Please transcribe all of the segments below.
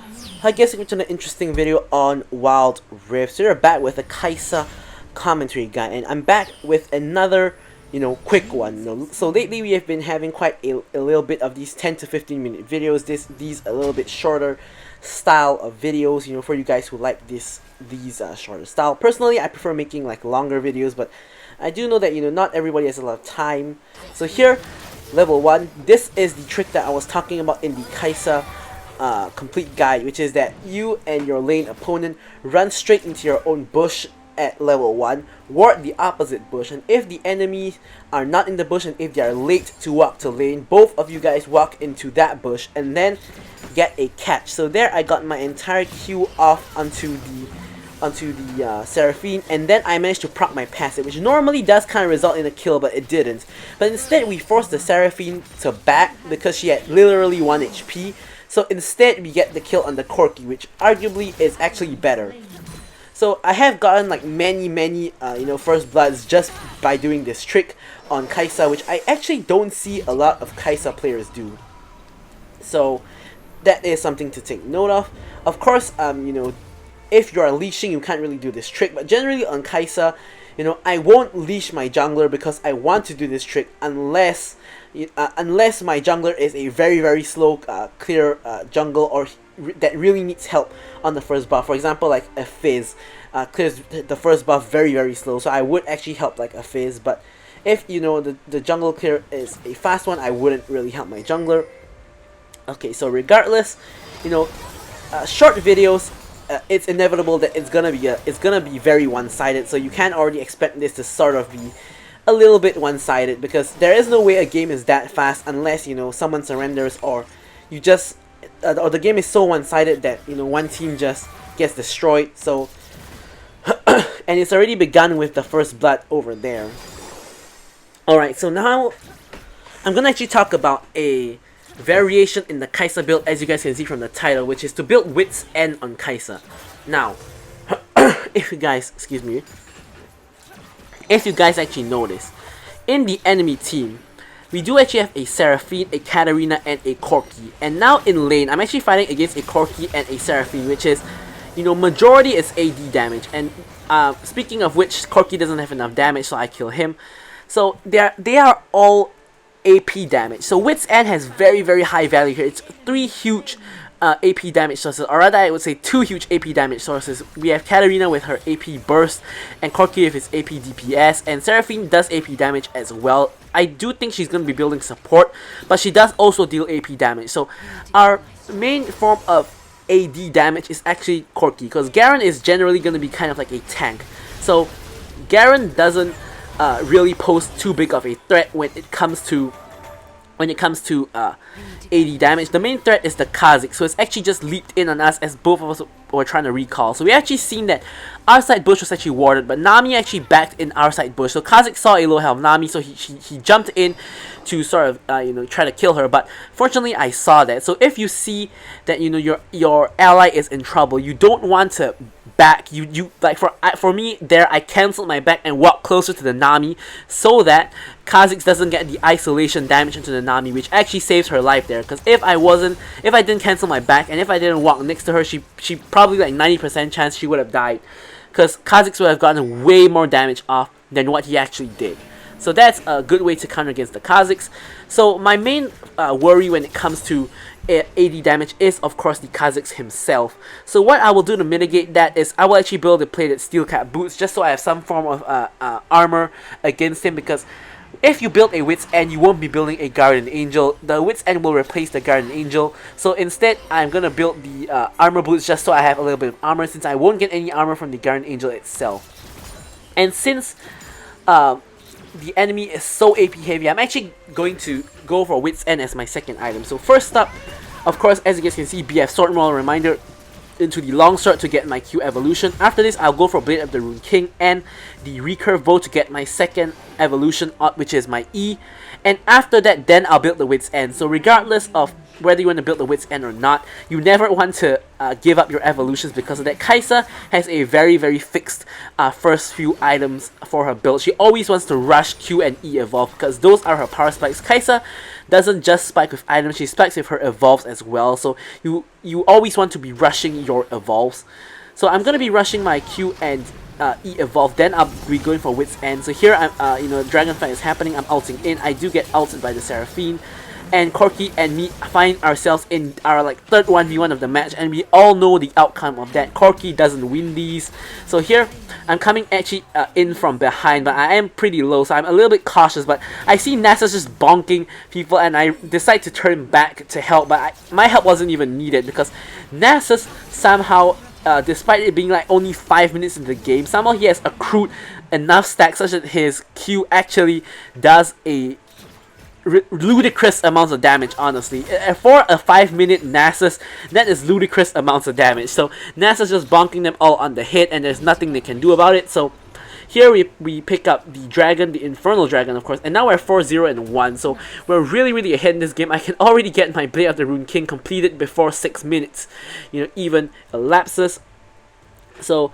Hi guys, welcome to an interesting video on Wild Rift. So we're back with a Kaisa commentary guide, and I'm back with another, quick one. So lately we have been having quite a little bit of these 10 to 15 minute videos. These a little bit shorter style of videos, for you guys who like these shorter style. Personally, I prefer making like longer videos, but I do know that not everybody has a lot of time. So here, level 1. This is the trick that I was talking about in the Kaisa complete guide, which is that you and your lane opponent run straight into your own bush at level 1, ward the opposite bush, and if the enemies are not in the bush and if they are late to walk to lane, both of you guys walk into that bush and then get a catch. So there I got my entire queue off onto the Seraphine, and then I managed to proc my passive, which normally does kind of result in a kill, but it didn't. But instead we forced the Seraphine to back because she had literally 1 HP. So instead, we get the kill on the Corki, which arguably is actually better. So I have gotten like many first bloods just by doing this trick on Kaisa, which I actually don't see a lot of Kaisa players do. So that is something to take note of. Of course, if you are leashing, you can't really do this trick. But generally on Kaisa, I won't leash my jungler because I want to do this trick unless my jungler is a very slow clear jungle, or that really needs help on the first buff. For example, like a Fizz clears the first buff very slow, so I would actually help like a Fizz. But if the jungle clear is a fast one, I wouldn't really help my jungler. Okay, so regardless, short videos, it's inevitable that it's gonna be very one-sided, so you can already expect this to sort of be a little bit one-sided, because there is no way a game is that fast unless someone surrenders, or you just or the game is so one-sided that one team just gets destroyed. So and it's already begun with the first blood over there. Alright, so now I'm gonna actually talk about a variation in the Kaisa build, as you guys can see from the title, which is to build WITS End on Kaisa. Now if you guys actually notice, in the enemy team, we do actually have a Seraphine, a Katarina, and a Corki. And now in lane, I'm actually fighting against a Corki and a Seraphine, which is, majority is AD damage. And speaking of which, Corki doesn't have enough damage, so I kill him. So they are all AP damage. So WITS End has very high value here. It's 3 huge AP damage sources, or rather I would say 2 huge AP damage sources. We have Katarina with her AP burst, and Corki with his AP DPS, and Seraphine does AP damage as well. I do think she's going to be building support, but she does also deal AP damage. So our main form of AD damage is actually Corki, because Garen is generally going to be kind of like a tank. So Garen doesn't really pose too big of a threat when it comes to AD damage. The main threat is the Kha'Zix, so it's actually just leaped in on us as both of us were trying to recall. So we actually seen that our side bush was actually warded, but Nami actually backed in our side bush. So Kha'Zix saw a low health Nami, so he jumped in to sort of try to kill her. But fortunately, I saw that. So if you see that your ally is in trouble, you don't want to back. You like for me there, I canceled my back and walked closer to the Nami so that Kha'Zix doesn't get the isolation damage into the Nami, which actually saves her life there. Because if I didn't cancel my back and if I didn't walk next to her, she probably like 90% chance she would have died, because Kha'Zix would have gotten way more damage off than what he actually did. So that's a good way to counter against the Kha'Zix. So my main worry when it comes to AD damage is of course the Kha'Zix himself. So what I will do to mitigate that is I will actually build a plated steel cap boots, just so I have some form of armor against him, because if you build a WITS End, you won't be building a Guardian Angel. The WITS End will replace the Guardian Angel. So instead, I'm going to build the armor boots just so I have a little bit of armor, since I won't get any armor from the Guardian Angel itself. And since the enemy is so AP heavy, I'm actually going to go for WITS End as my second item. So first up, of course, as you guys can see, BF Sword Model Reminder into the long sword to get my Q evolution. After this, I'll go for Blade of the Rune King and the recurve bow to get my second evolution, which is my E. And after that, then I'll build the WITS End. So regardless of whether you want to build the WITS End or not, you never want to give up your evolutions, because of that. Kaisa has a very fixed first few items for her build. She always wants to rush Q and E evolve, because those are her power spikes. Kaisa doesn't just spike with items, she spikes with her evolves as well. So you always want to be rushing your evolves. So I'm gonna be rushing my Q and E evolve, then I'll be going for Wits End. So here I'm, you know, Dragonflight is happening, I'm ulting in, I do get ulted by the Seraphine, and Corki and me find ourselves in our like third 1v1 of the match, and we all know the outcome of that. Corki doesn't win these. So here I'm coming actually in from behind, but I am pretty low, so I'm a little bit cautious, but I see Nasus just bonking people and I decide to turn back to help, but my help wasn't even needed because Nasus somehow, despite it being like only 5 minutes in the game, somehow he has accrued enough stacks such that his Q actually does a ludicrous amounts of damage, honestly. For a 5-minute Nasus, that is ludicrous amounts of damage. So Nasus just bonking them all on the head and there's nothing they can do about it. So here we pick up the dragon, the Infernal Dragon, of course, and now we're 4-0 and 1, so we're really ahead in this game. I can already get my Blade of the Rune King completed before 6 minutes, you know, even elapses. So,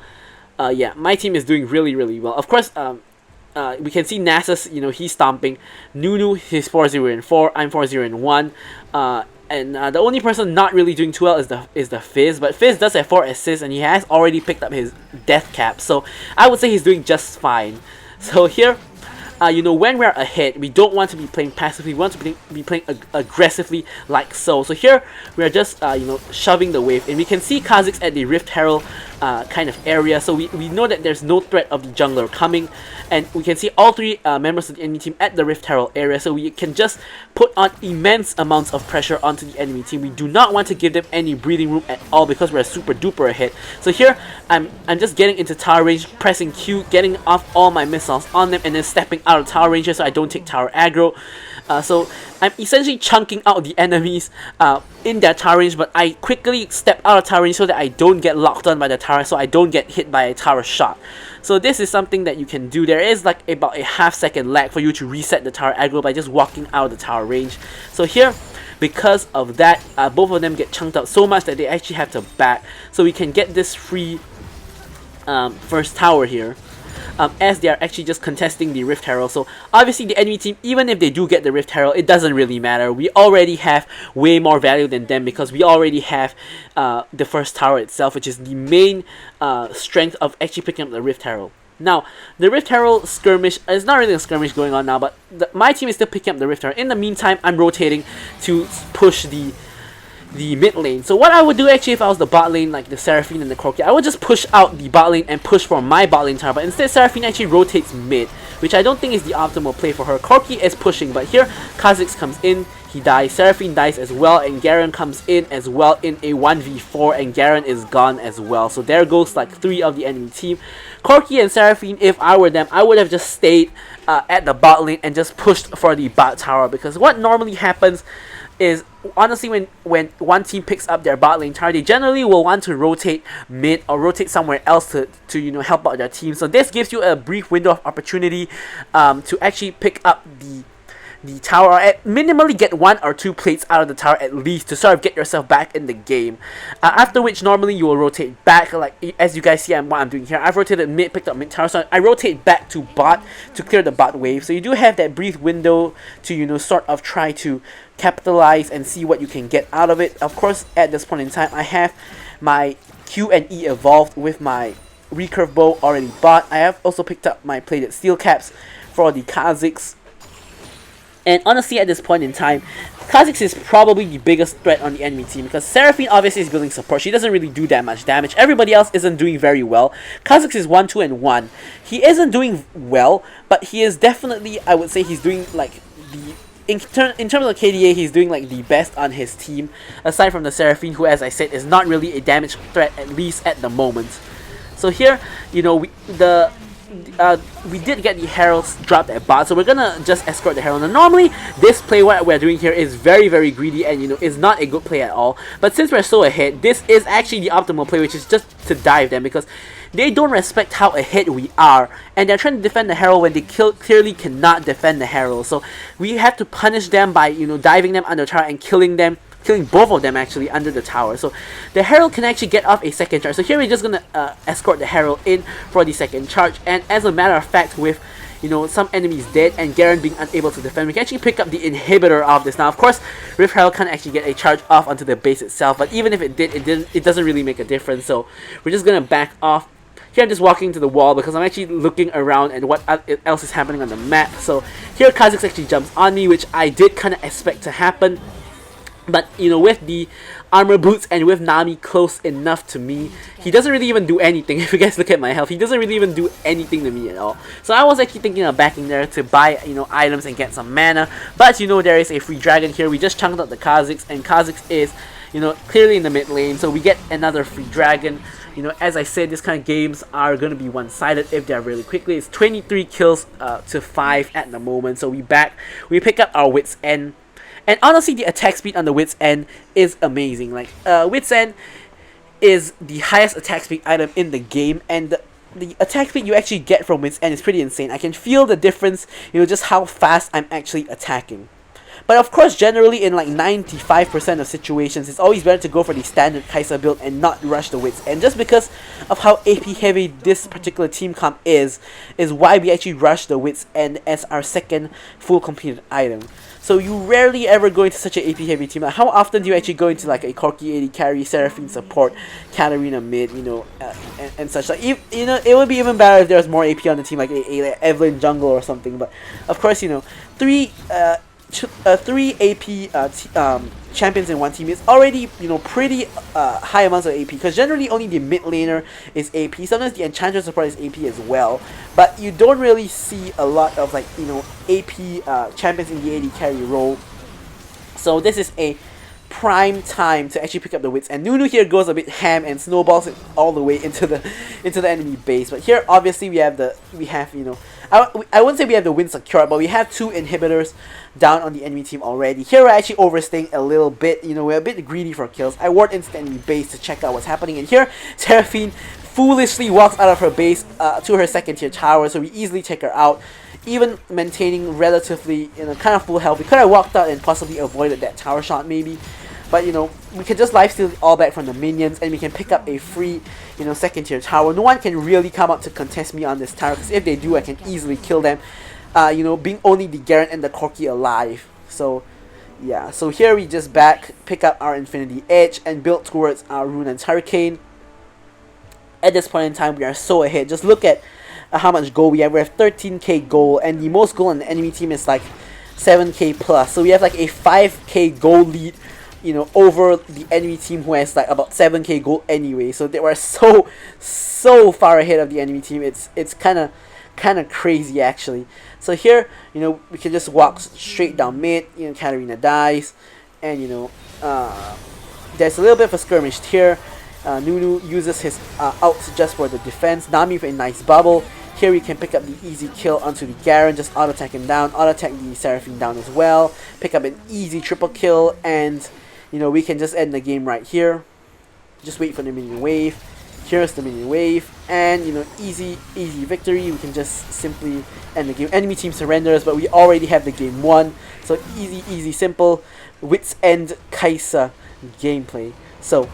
yeah, my team is doing really well. Of course, we can see Nasus, you know, he's stomping. Nunu, he's 4-0 and 4, I'm 4-0 and 1. And the only person not really doing too well is the Fizz, but Fizz does have 4 assists and he has already picked up his death cap, so I would say he's doing just fine. So here, you know, when we're ahead, we don't want to be playing passively, we want to be playing aggressively like so. So here, we're just, you know, shoving the wave, and we can see Kha'Zix at the Rift Herald kind of area, so we know that there's no threat of the jungler coming, and we can see all 3 members of the enemy team at the Rift Herald area, so we can just put on immense amounts of pressure onto the enemy team. We do not want to give them any breathing room at all because we're super duper ahead. So here, I'm just getting into tower range, pressing Q, getting off all my missiles on them, and then stepping out of tower range so I don't take tower aggro. So I'm essentially chunking out the enemies in their tower range, but I quickly step out of tower range so that I don't get locked on by the tower, so I don't get hit by a tower shot. So this is something that you can do. There is like about a half-second lag for you to reset the tower aggro by just walking out of the tower range. So here, because of that, both of them get chunked out so much that they actually have to back. So we can get this free first tower here. As they are actually just contesting the Rift Herald. So obviously the enemy team, even if they do get the Rift Herald, it doesn't really matter. We already have way more value than them because we already have the first tower itself, which is the main strength of actually picking up the Rift Herald. Now, the Rift Herald skirmish, it's not really a skirmish going on now, but my team is still picking up the Rift Herald. In the meantime, I'm rotating to push the mid lane. So what I would do actually if I was the bot lane, like the Seraphine and the Corki, I would just push out the bot lane and push for my bot lane tower, but instead Seraphine actually rotates mid, which I don't think is the optimal play for her. Corki is pushing, but here Kha'Zix comes in, he dies, Seraphine dies as well, and Garen comes in as well in a 1v4, and Garen is gone as well. So there goes like 3 of the enemy team. Corki and Seraphine, if I were them, I would have just stayed at the bot lane and just pushed for the bot tower, because what normally happens is, honestly, when one team picks up their bot lane tower, they generally will want to rotate mid or rotate somewhere else to you know, help out their team. So this gives you a brief window of opportunity to actually pick up the tower, or at minimally get 1 or 2 plates out of the tower at least to sort of get yourself back in the game. After which, normally you will rotate back, like as you guys see what I'm doing here. I've rotated mid, picked up mid tower, so I rotate back to bot to clear the bot wave. So you do have that brief window to, you know, sort of try to capitalize and see what you can get out of it. Of course, at this point in time, I have my Q and E evolved with my recurve bow already bought. I have also picked up my plated steel caps for the Kha'Zix. And honestly, at this point in time, Kha'Zix is probably the biggest threat on the enemy team because Seraphine obviously is building support. She doesn't really do that much damage. Everybody else isn't doing very well. Kha'Zix is 1-2 and 1. He isn't doing well, but he is definitely, I would say, he's doing like the in terms of KDA, he's doing like the best on his team, aside from the Seraphine, who, as I said, is not really a damage threat, at least at the moment. So here, you know, we did get the Heralds dropped at bot, so we're gonna just escort the Herald. And normally, this play, what we're doing here, is very greedy and, you know, is not a good play at all. But since we're so ahead, this is actually the optimal play, which is just to dive them, because they don't respect how ahead we are, and they're trying to defend the Herald when they clearly cannot defend the Herald. So we have to punish them by, you know, diving them under tower and killing both of them actually under the tower. So the Herald can actually get off a second charge. So here we're just gonna escort the Herald in for the second charge, and as a matter of fact, with you know, some enemies dead and Garen being unable to defend, we can actually pick up the inhibitor of this. Now, of course, Rift Herald can't actually get a charge off onto the base itself, but even if it did, it doesn't really make a difference. So we're just gonna back off. Here I'm just walking to the wall because I'm actually looking around at what else is happening on the map. So here Kha'Zix actually jumps on me, which I did kind of expect to happen. But, you know, with the armor boots and with Nami close enough to me, he doesn't really even do anything. If you guys look at my health, he doesn't really even do anything to me at all. So I was actually thinking of backing there to buy, you know, items and get some mana. But, you know, there is a free dragon here. We just chunked out the Kha'Zix, and Kha'Zix is, you know, clearly in the mid lane. So we get another free dragon. You know, as I said, this kind of games are going to be one-sided if they're really quickly. It's 23 kills to 5 at the moment. So we pick up our Wits End. And honestly, the attack speed on the Wits End is amazing. Like, Wits End is the highest attack speed item in the game, and the attack speed you actually get from Wits End is pretty insane. I can feel the difference, you know, just how fast I'm actually attacking. But of course, generally in like 95% of situations, it's always better to go for the standard Kai'Sa build and not rush the Wits End. Just because of how AP heavy this particular team comp is why we actually rush the Wits End as our second full completed item. So you rarely ever go into such an AP heavy team. Like, how often do you actually go into like a Corki 80 carry, Seraphine support, Katarina mid, you know, and such. Like, you know, it would be even better if there was more AP on the team, like a Evelyn jungle or something. But of course, you know, three AP champions in one team is already, you know, pretty high amounts of AP, because generally only the mid laner is AP. Sometimes the enchanter support is AP as well, but you don't really see a lot of, like, you know, AP champions in the AD carry role. So this is a prime time to actually pick up the Wits, and Nunu here goes a bit ham and snowballs it all the way into the enemy base. But here obviously we have you know, I wouldn't say we have the win secured, but we have 2 inhibitors down on the enemy team already. Here we're actually overstaying a little bit, you know, we're a bit greedy for kills. I ward into the enemy base to check out what's happening, and here Seraphine foolishly walks out of her base to her second tier tower, so we easily take her out, even maintaining relatively, you know, kind of full health. We could have walked out and possibly avoided that tower shot maybe, but, you know, we can just lifesteal all back from the minions, and we can pick up a free, you know, second tier tower. No one can really come up to contest me on this tower, because if they do, I can easily kill them, you know, being only the Garen and the Corki alive. So yeah, so here we just pick up our Infinity Edge and build towards our Runaan's Hurricane. At this point in time, we are so ahead. Just look at how much gold we have. We have 13k gold, and the most gold on the enemy team is like 7k plus. So we have like a 5k gold lead, you know, over the enemy team, who has like about 7k gold anyway. So they were so far ahead of the enemy team. It's kind of crazy actually. So here, you know, we can just walk straight down mid. You know, Katarina dies, and, you know, there's a little bit of a skirmish here. Nunu uses his ult just for the defense. Nami with a nice bubble. Here we can pick up the easy kill onto the Garen, just auto attack him down, auto attack the Seraphine down as well, pick up an easy triple kill, and, you know, we can just end the game right here. Just wait for the minion wave. Here's the minion wave, and, you know, easy victory. We can just simply end the game. Enemy team surrenders, but we already have the game won. So easy, simple Wits End Kai'Sa gameplay. So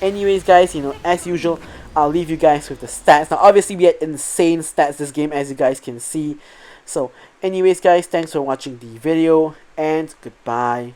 anyways, guys, you know, as usual, I'll leave you guys with the stats. Now, obviously, we had insane stats this game, as you guys can see. So anyways, guys, thanks for watching the video, and goodbye.